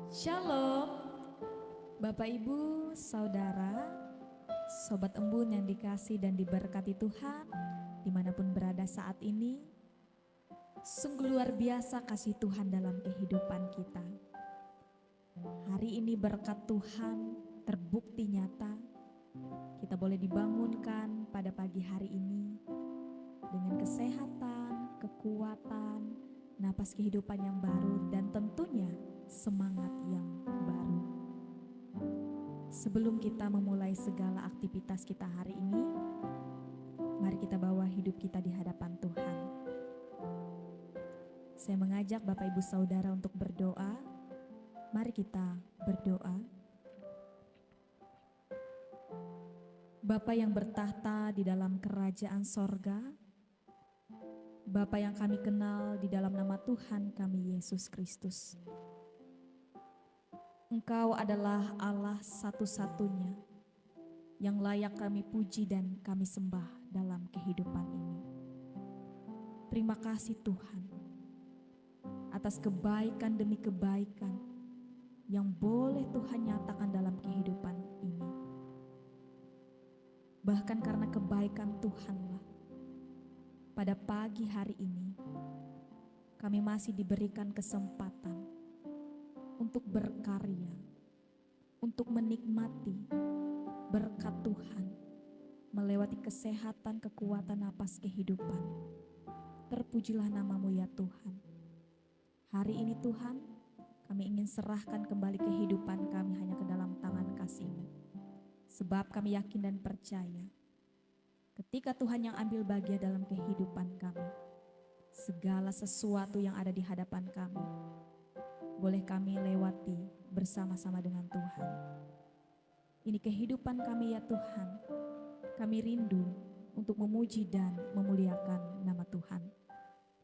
Shalom, Bapak Ibu, Saudara, Sobat Embun yang dikasih dan diberkati Tuhan, dimanapun berada saat ini. Sungguh luar biasa kasih Tuhan dalam kehidupan kita. Hari ini berkat Tuhan terbukti nyata. Kita boleh dibangunkan pada pagi hari ini dengan kesehatan, kekuatan, napas kehidupan yang baru, dan tentunya semangat yang baru. Sebelum kita memulai segala aktivitas kita hari ini, mari kita bawa hidup kita di hadapan Tuhan. Saya mengajak Bapak Ibu Saudara untuk berdoa. Mari kita berdoa. Bapa yang bertahta di dalam kerajaan sorga, Bapa yang kami kenal di dalam nama Tuhan kami Yesus Kristus. Engkau adalah Allah satu-satunya yang layak kami puji dan kami sembah dalam kehidupan ini. Terima kasih Tuhan atas kebaikan demi kebaikan yang boleh Tuhan nyatakan dalam kehidupan ini. Bahkan karena kebaikan Tuhanlah, pada pagi hari ini kami masih diberikan kesempatan untuk berkarya, untuk menikmati berkat Tuhan, melewati kesehatan, kekuatan, napas kehidupan. Terpujilah namamu ya Tuhan. Hari ini Tuhan, kami ingin serahkan kembali kehidupan kami hanya ke dalam tangan kasih-Mu. Sebab kami yakin dan percaya, ketika Tuhan yang ambil bagian dalam kehidupan kami, segala sesuatu yang ada di hadapan kami, boleh kami lewati bersama-sama dengan Tuhan. Ini kehidupan kami ya Tuhan. Kami rindu untuk memuji dan memuliakan nama Tuhan.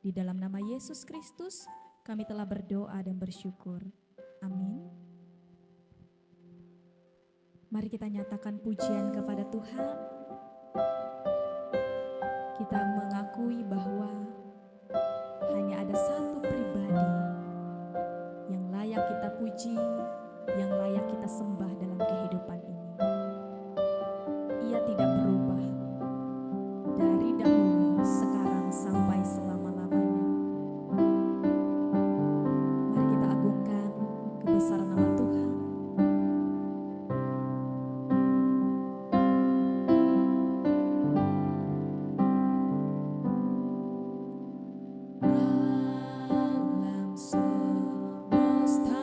Di dalam nama Yesus Kristus kami telah berdoa dan bersyukur. Amin. Mari kita nyatakan pujian kepada Tuhan. Kita mengakui bahwa hanya ada satu pribadi yang layak kita puji, yang layak kita sembah dalam kehidupan ini. Ia tidak berubah dari dahulu, sekarang sampai selama-lamanya. Mari kita agungkan kebesaran nama Tuhan. Alam semesta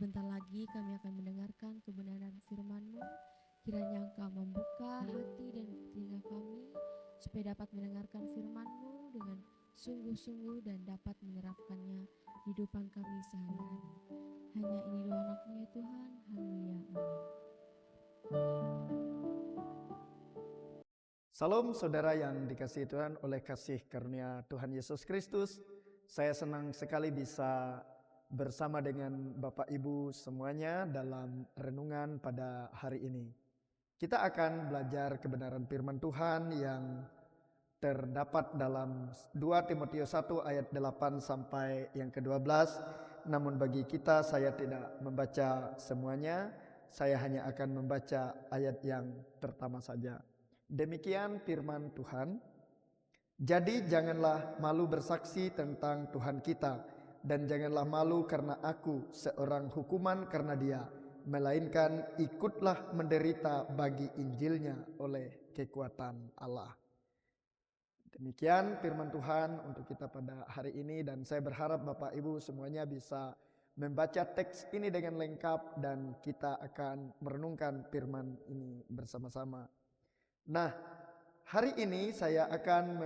Sebentar lagi kami akan mendengarkan kebenaran firman-Mu. Kiranya Engkau membuka hati dan telinga kami supaya dapat mendengarkan firman-Mu dengan sungguh-sungguh dan dapat menerapkannya di kehidupan kami sehari-hari. Hanya ini doa anak-Mu ya Tuhan. Haleluya. Amin. Salam saudara yang dikasihi Tuhan oleh kasih karunia Tuhan Yesus Kristus. Saya senang sekali bisa bersama dengan Bapak Ibu semuanya dalam renungan pada hari ini. Kita akan belajar kebenaran firman Tuhan yang terdapat dalam 2 Timotius 1 ayat 8 sampai yang ke-12. Namun bagi kita saya tidak membaca semuanya, saya hanya akan membaca ayat yang pertama saja. Demikian firman Tuhan. Jadi janganlah malu bersaksi tentang Tuhan kita, dan janganlah malu karena aku seorang hukuman karena Dia, melainkan ikutlah menderita bagi Injilnya oleh kekuatan Allah. Demikian firman Tuhan untuk kita pada hari ini, dan saya berharap Bapak Ibu semuanya bisa membaca teks ini dengan lengkap dan kita akan merenungkan firman ini bersama-sama. Nah, hari ini saya akan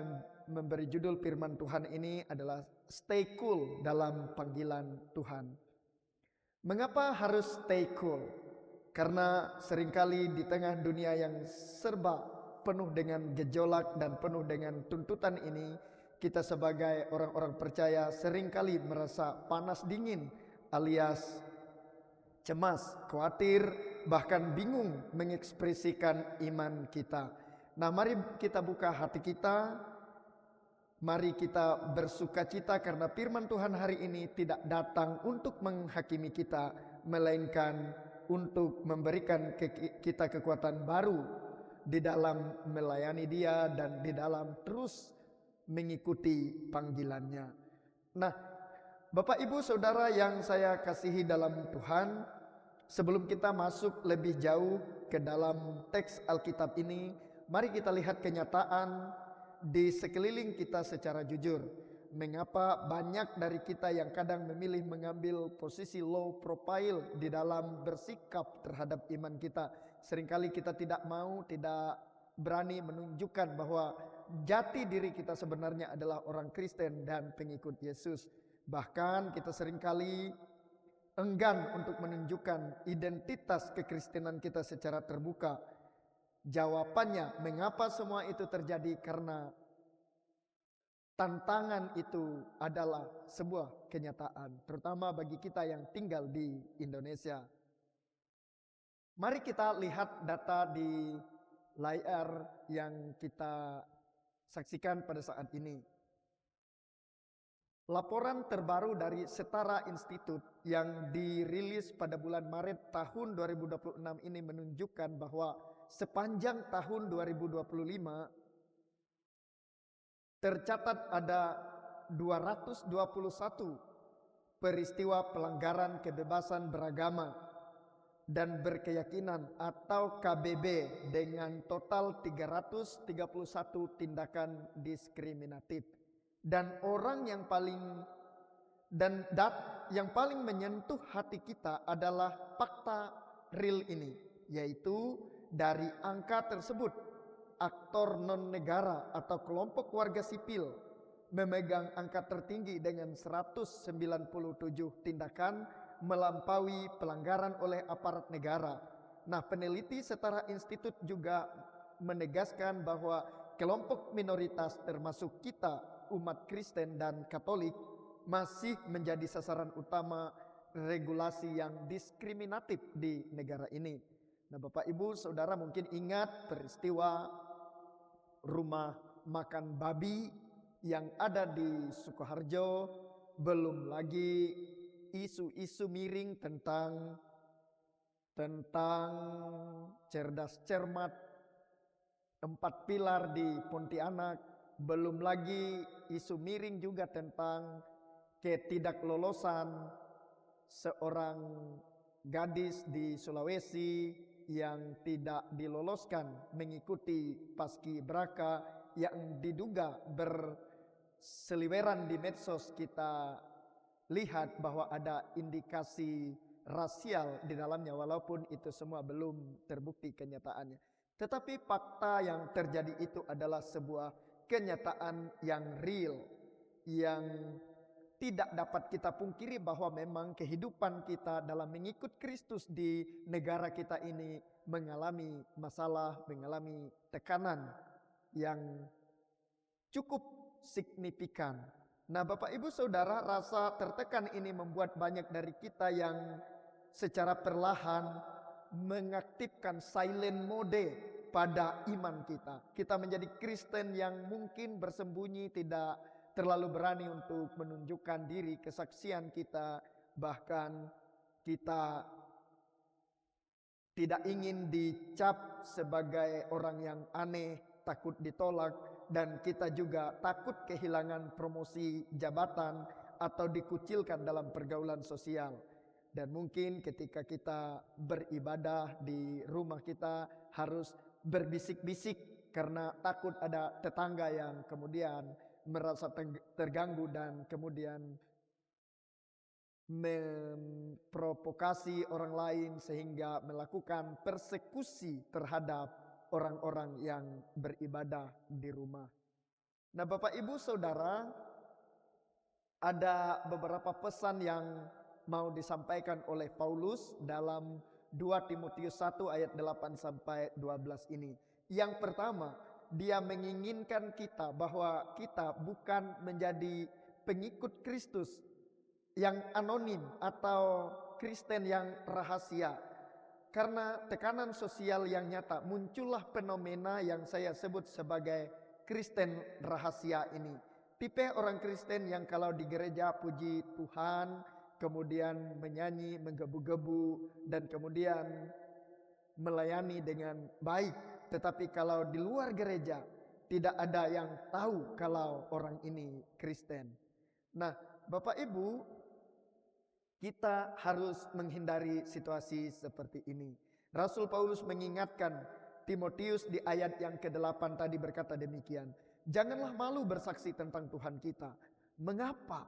memberi judul firman Tuhan ini adalah Stay Cool dalam Panggilan Tuhan. Mengapa harus stay cool? Karena seringkali di tengah dunia yang serba penuh dengan gejolak dan penuh dengan tuntutan ini, kita sebagai orang-orang percaya seringkali merasa panas dingin alias cemas, khawatir, bahkan bingung mengekspresikan iman kita. Nah, mari kita buka hati kita, mari kita bersukacita karena firman Tuhan hari ini tidak datang untuk menghakimi kita, melainkan untuk memberikan kita kekuatan baru di dalam melayani Dia dan di dalam terus mengikuti panggilannya. Nah, Bapak Ibu Saudara yang saya kasihi dalam Tuhan, sebelum kita masuk lebih jauh ke dalam teks Alkitab ini, mari kita lihat kenyataan di sekeliling kita secara jujur. Mengapa banyak dari kita yang kadang memilih mengambil posisi low profile di dalam bersikap terhadap iman kita. Seringkali kita tidak mau, tidak berani menunjukkan bahwa jati diri kita sebenarnya adalah orang Kristen dan pengikut Yesus. Bahkan kita seringkali enggan untuk menunjukkan identitas kekristenan kita secara terbuka. Jawabannya, mengapa semua itu terjadi? Karena tantangan itu adalah sebuah kenyataan, terutama bagi kita yang tinggal di Indonesia. Mari kita lihat data di layar yang kita saksikan pada saat ini. Laporan terbaru dari Setara Institute yang dirilis pada bulan Maret tahun 2026 ini menunjukkan bahwa sepanjang tahun 2025 tercatat ada 221 peristiwa pelanggaran kebebasan beragama dan berkeyakinan atau KBB dengan total 331 tindakan diskriminatif. Dan orang yang paling menyentuh hati kita adalah fakta real ini, yaitu dari angka tersebut aktor non negara atau kelompok warga sipil memegang angka tertinggi dengan 197 tindakan melampaui pelanggaran oleh aparat negara. Nah, peneliti Setara Institute juga menegaskan bahwa kelompok minoritas termasuk kita umat Kristen dan Katolik masih menjadi sasaran utama regulasi yang diskriminatif di negara ini. Nah, Bapak Ibu Saudara mungkin ingat peristiwa rumah makan babi yang ada di Sukoharjo, belum lagi isu-isu miring tentang cerdas cermat 4 pilar di Pontianak, belum lagi isu miring juga tentang ketidaklolosan seorang gadis di Sulawesi yang tidak diloloskan mengikuti paskibraka yang diduga berseliweran di medsos. Kita lihat bahwa ada indikasi rasial di dalamnya, walaupun itu semua belum terbukti kenyataannya. Tetapi fakta yang terjadi itu adalah sebuah kenyataan yang real, yang tidak dapat kita pungkiri bahwa memang kehidupan kita dalam mengikut Kristus di negara kita ini mengalami masalah, mengalami tekanan yang cukup signifikan. Nah, Bapak Ibu Saudara, rasa tertekan ini membuat banyak dari kita yang secara perlahan mengaktifkan silent mode pada iman kita. Kita menjadi Kristen yang mungkin bersembunyi, tidak terlalu berani untuk menunjukkan diri, kesaksian kita. Bahkan kita tidak ingin dicap sebagai orang yang aneh, takut ditolak, dan kita juga takut kehilangan promosi jabatan atau dikucilkan dalam pergaulan sosial. Dan mungkin ketika kita beribadah di rumah kita harus berbisik-bisik karena takut ada tetangga yang kemudian merasa terganggu dan kemudian memprovokasi orang lain sehingga melakukan persekusi terhadap orang-orang yang beribadah di rumah. Nah, Bapak Ibu Saudara, ada beberapa pesan yang mau disampaikan oleh Paulus dalam 2 Timotius 1 ayat 8 sampai 12 ini. Yang pertama, dia menginginkan kita bahwa kita bukan menjadi pengikut Kristus yang anonim atau Kristen yang rahasia. Karena tekanan sosial yang nyata, muncullah fenomena yang saya sebut sebagai Kristen rahasia ini. Tipe orang Kristen yang kalau di gereja puji Tuhan, kemudian menyanyi, menggebu-gebu, dan kemudian melayani dengan baik. Tetapi kalau di luar gereja, tidak ada yang tahu kalau orang ini Kristen. Nah, Bapak Ibu, kita harus menghindari situasi seperti ini. Rasul Paulus mengingatkan Timotius di ayat yang ke-8 tadi berkata demikian. Janganlah malu bersaksi tentang Tuhan kita. Mengapa?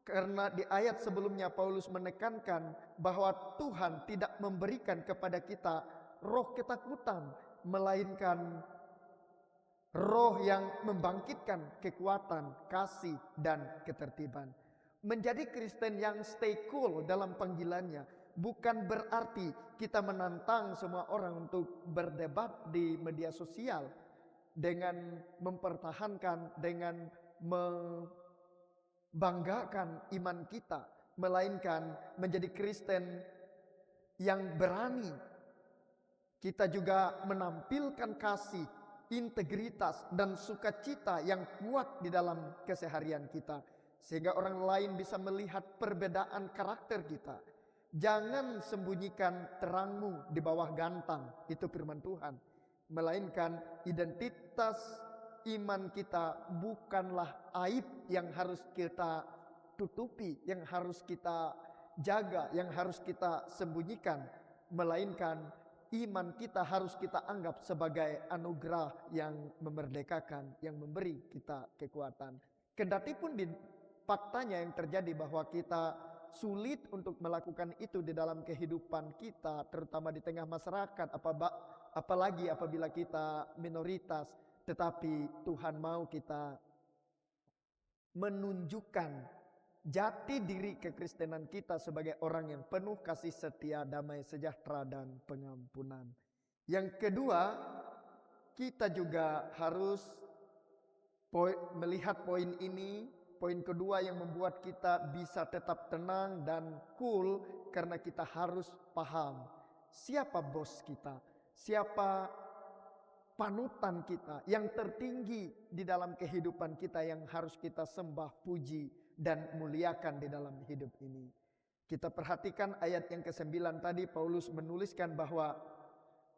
Karena di ayat sebelumnya Paulus menekankan bahwa Tuhan tidak memberikan kepada kita roh ketakutan, melainkan roh yang membangkitkan kekuatan, kasih, dan ketertiban. Menjadi Kristen yang stay cool dalam panggilannya bukan berarti kita menantang semua orang untuk berdebat di media sosial dengan mempertahankan, dengan membanggakan iman kita, melainkan menjadi Kristen yang berani. Kita juga menampilkan kasih, integritas, dan sukacita yang kuat di dalam keseharian kita, sehingga orang lain bisa melihat perbedaan karakter kita. Jangan sembunyikan terangmu di bawah gantang, itu firman Tuhan. Melainkan identitas iman kita bukanlah aib yang harus kita tutupi, yang harus kita jaga, yang harus kita sembunyikan. Melainkan iman kita harus kita anggap sebagai anugerah yang memerdekakan, yang memberi kita kekuatan. Kendati pun di faktanya yang terjadi bahwa kita sulit untuk melakukan itu di dalam kehidupan kita, terutama di tengah masyarakat, apalagi apabila kita minoritas. Tetapi Tuhan mau kita menunjukkan jati diri kekristenan kita sebagai orang yang penuh kasih setia, damai sejahtera, dan pengampunan. Yang kedua, kita juga harus melihat poin ini. Poin kedua yang membuat kita bisa tetap tenang dan cool, karena kita harus paham siapa bos kita, siapa panutan kita yang tertinggi di dalam kehidupan kita, yang harus kita sembah, puji, dan muliakan di dalam hidup ini. Kita perhatikan ayat yang ke-9 tadi, Paulus menuliskan bahwa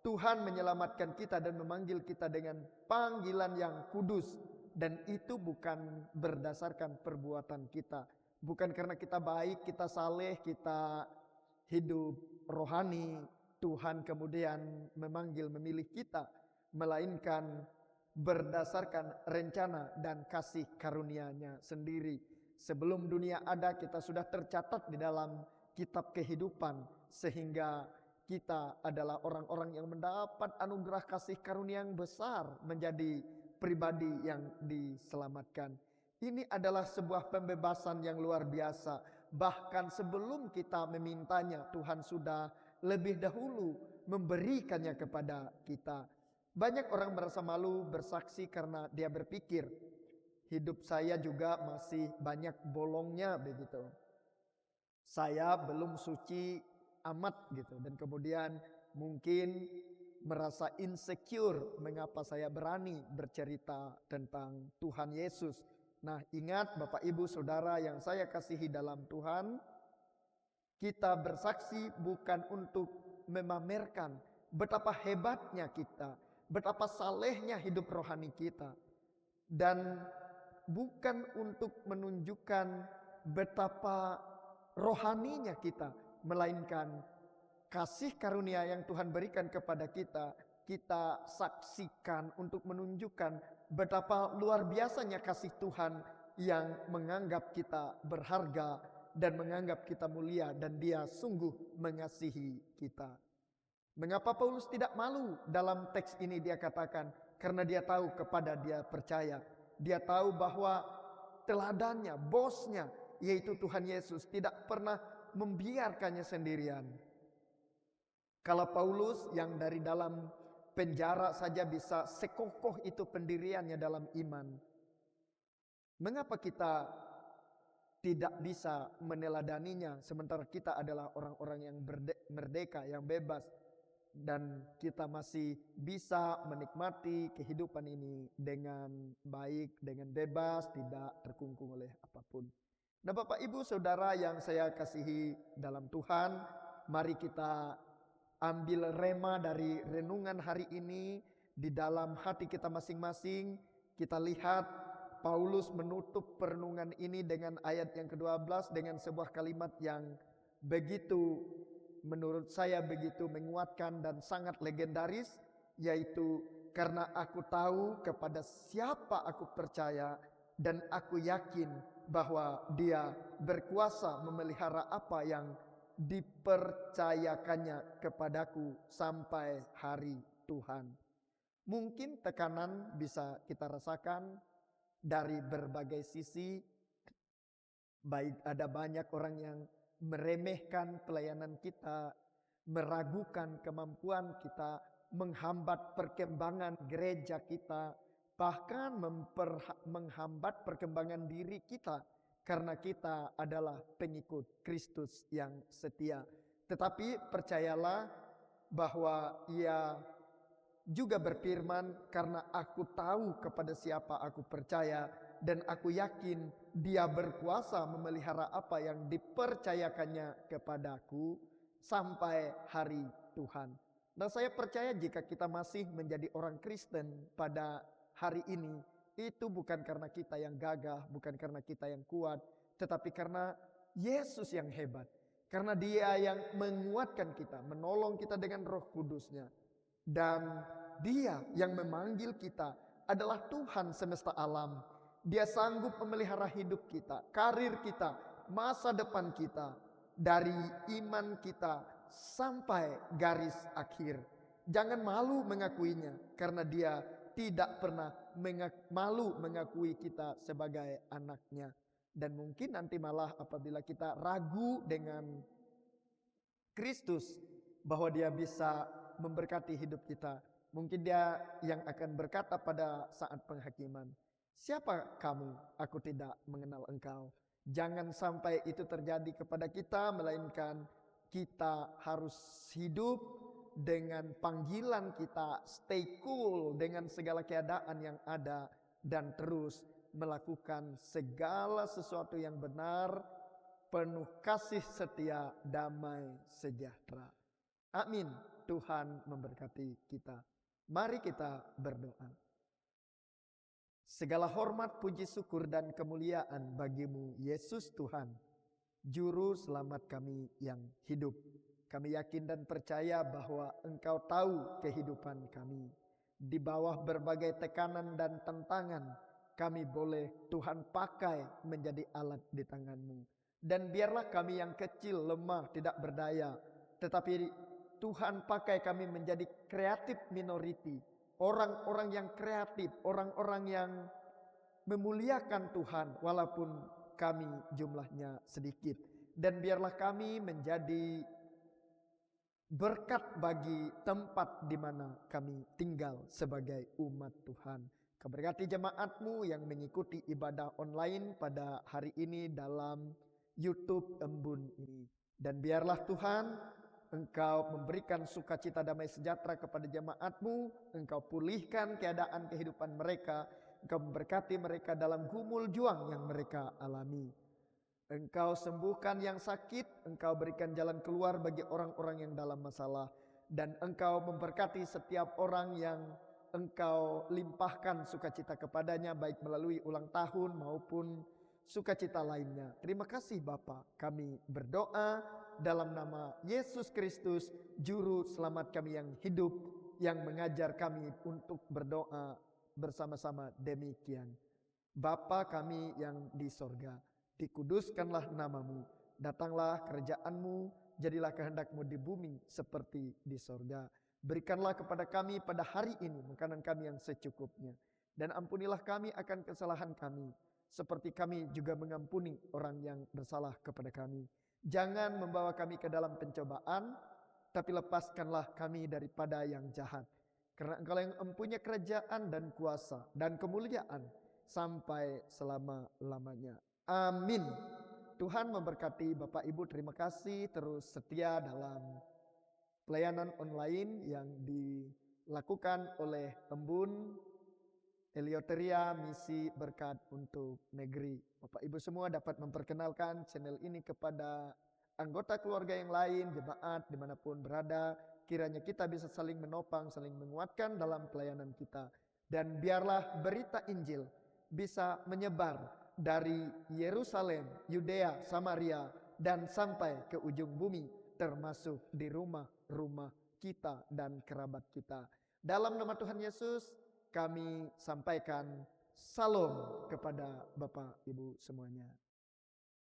Tuhan menyelamatkan kita dan memanggil kita dengan panggilan yang kudus. Dan itu bukan berdasarkan perbuatan kita. Bukan karena kita baik, kita saleh, kita hidup rohani, Tuhan kemudian memanggil, memilih kita. Melainkan berdasarkan rencana dan kasih karunia-Nya sendiri. Sebelum dunia ada, kita sudah tercatat di dalam kitab kehidupan. sehingga kita adalah orang-orang yang mendapat anugerah kasih karunia yang besar menjadi pribadi yang diselamatkan. Ini adalah sebuah pembebasan yang luar biasa. Bahkan sebelum kita memintanya, Tuhan sudah lebih dahulu memberikannya kepada kita. Banyak orang merasa malu bersaksi karena dia berpikir, hidup saya juga masih banyak bolongnya begitu. Saya belum suci amat gitu. Dan kemudian mungkin merasa insecure mengapa saya berani bercerita tentang Tuhan Yesus. Nah, ingat Bapak Ibu Saudara yang saya kasihi dalam Tuhan, kita bersaksi bukan untuk memamerkan betapa hebatnya kita, betapa salehnya hidup rohani kita, dan bukan untuk menunjukkan betapa rohaninya kita, melainkan kasih karunia yang Tuhan berikan kepada kita, kita saksikan untuk menunjukkan betapa luar biasanya kasih Tuhan yang menganggap kita berharga dan menganggap kita mulia, dan Dia sungguh mengasihi kita. Mengapa Paulus tidak malu dalam teks ini? Dia katakan karena dia tahu kepada dia percaya. Dia tahu bahwa teladannya, bosnya, yaitu Tuhan Yesus, tidak pernah membiarkannya sendirian. Kalau Paulus yang dari dalam penjara saja bisa sekokoh itu pendiriannya dalam iman, mengapa kita tidak bisa meneladaninya, sementara kita adalah orang-orang yang merdeka, yang bebas, dan kita masih bisa menikmati kehidupan ini dengan baik, dengan bebas, tidak terkungkung oleh apapun. Nah, Bapak Ibu Saudara yang saya kasihi dalam Tuhan, mari kita ambil rema dari renungan hari ini di dalam hati kita masing-masing. Kita lihat Paulus menutup perenungan ini dengan ayat yang ke-12 dengan sebuah kalimat yang begitu, menurut saya begitu menguatkan dan sangat legendaris, yaitu karena aku tahu kepada siapa aku percaya dan aku yakin bahwa Dia berkuasa memelihara apa yang dipercayakannya kepadaku sampai hari Tuhan. Mungkin tekanan bisa kita rasakan dari berbagai sisi. Baik, ada banyak orang yang meremehkan pelayanan kita, meragukan kemampuan kita, menghambat perkembangan gereja kita, bahkan menghambat perkembangan diri kita karena kita adalah pengikut Kristus yang setia. Tetapi percayalah bahwa Ia juga berfirman, karena aku tahu kepada siapa aku percaya dan aku yakin Dia berkuasa memelihara apa yang dipercayakannya kepadaku sampai hari Tuhan. Dan saya percaya jika kita masih menjadi orang Kristen pada hari ini, itu bukan karena kita yang gagah, bukan karena kita yang kuat, tetapi karena Yesus yang hebat. Karena Dia yang menguatkan kita, menolong kita dengan Roh Kudus-Nya. Dan Dia yang memanggil kita adalah Tuhan semesta alam. Dia sanggup memelihara hidup kita, karir kita, masa depan kita, dari iman kita sampai garis akhir. Jangan malu mengakuinya, karena Dia tidak pernah malu mengakui kita sebagai anaknya. Dan mungkin nanti malah apabila kita ragu dengan Kristus bahwa Dia bisa memberkati hidup kita, mungkin Dia yang akan berkata pada saat penghakiman, siapa kamu? Aku tidak mengenal engkau. Jangan sampai itu terjadi kepada kita, melainkan kita harus hidup dengan panggilan kita, stay cool dengan segala keadaan yang ada, dan terus melakukan segala sesuatu yang benar, penuh kasih setia, damai sejahtera. Amin. Tuhan memberkati kita. Mari kita berdoa. Segala hormat, puji syukur dan kemuliaan bagimu Yesus Tuhan, Juru Selamat kami yang hidup. Kami yakin dan percaya bahwa Engkau tahu kehidupan kami. Di bawah berbagai tekanan dan tantangan, kami boleh Tuhan pakai menjadi alat di tangan-Mu. Dan biarlah kami yang kecil, lemah, tidak berdaya, tetapi Tuhan pakai kami menjadi kreatif minority, orang-orang yang kreatif, orang-orang yang memuliakan Tuhan walaupun kami jumlahnya sedikit. Dan biarlah kami menjadi berkat bagi tempat di mana kami tinggal sebagai umat Tuhan. Kau berkati jemaat-Mu yang mengikuti ibadah online pada hari ini dalam YouTube Embun ini. Dan biarlah Tuhan, Engkau memberikan sukacita damai sejahtera kepada jemaat-Mu. Engkau pulihkan keadaan kehidupan mereka. Engkau memberkati mereka dalam gumul juang yang mereka alami. Engkau sembuhkan yang sakit, Engkau berikan jalan keluar bagi orang-orang yang dalam masalah. Dan Engkau memberkati setiap orang yang Engkau limpahkan sukacita kepadanya, baik melalui ulang tahun maupun sukacita lainnya. Terima kasih Bapa, kami berdoa dalam nama Yesus Kristus, Juru Selamat kami yang hidup, yang mengajar kami untuk berdoa bersama-sama demikian. Bapa kami yang di sorga, dikuduskanlah namamu, datanglah kerajaan-Mu, jadilah kehendak-Mu di bumi seperti di sorga. Berikanlah kepada kami pada hari ini makanan kami yang secukupnya. Dan ampunilah kami akan kesalahan kami, seperti kami juga mengampuni orang yang bersalah kepada kami. Jangan membawa kami ke dalam pencobaan, tapi lepaskanlah kami daripada yang jahat. Karena Engkau yang mempunyai kerajaan dan kuasa dan kemuliaan sampai selama-lamanya. Amin. Tuhan memberkati Bapak Ibu, terima kasih terus setia dalam pelayanan online yang dilakukan oleh Embun Eleuteria Misi Berkat untuk Negeri. Bapak Ibu semua dapat memperkenalkan channel ini kepada anggota keluarga yang lain, jemaat dimanapun berada. Kiranya kita bisa saling menopang, saling menguatkan dalam pelayanan kita. Dan biarlah berita Injil bisa menyebar dari Yerusalem, Yudea, Samaria, dan sampai ke ujung bumi, termasuk di rumah-rumah kita dan kerabat kita. Dalam nama Tuhan Yesus, kami sampaikan salam kepada Bapak Ibu semuanya.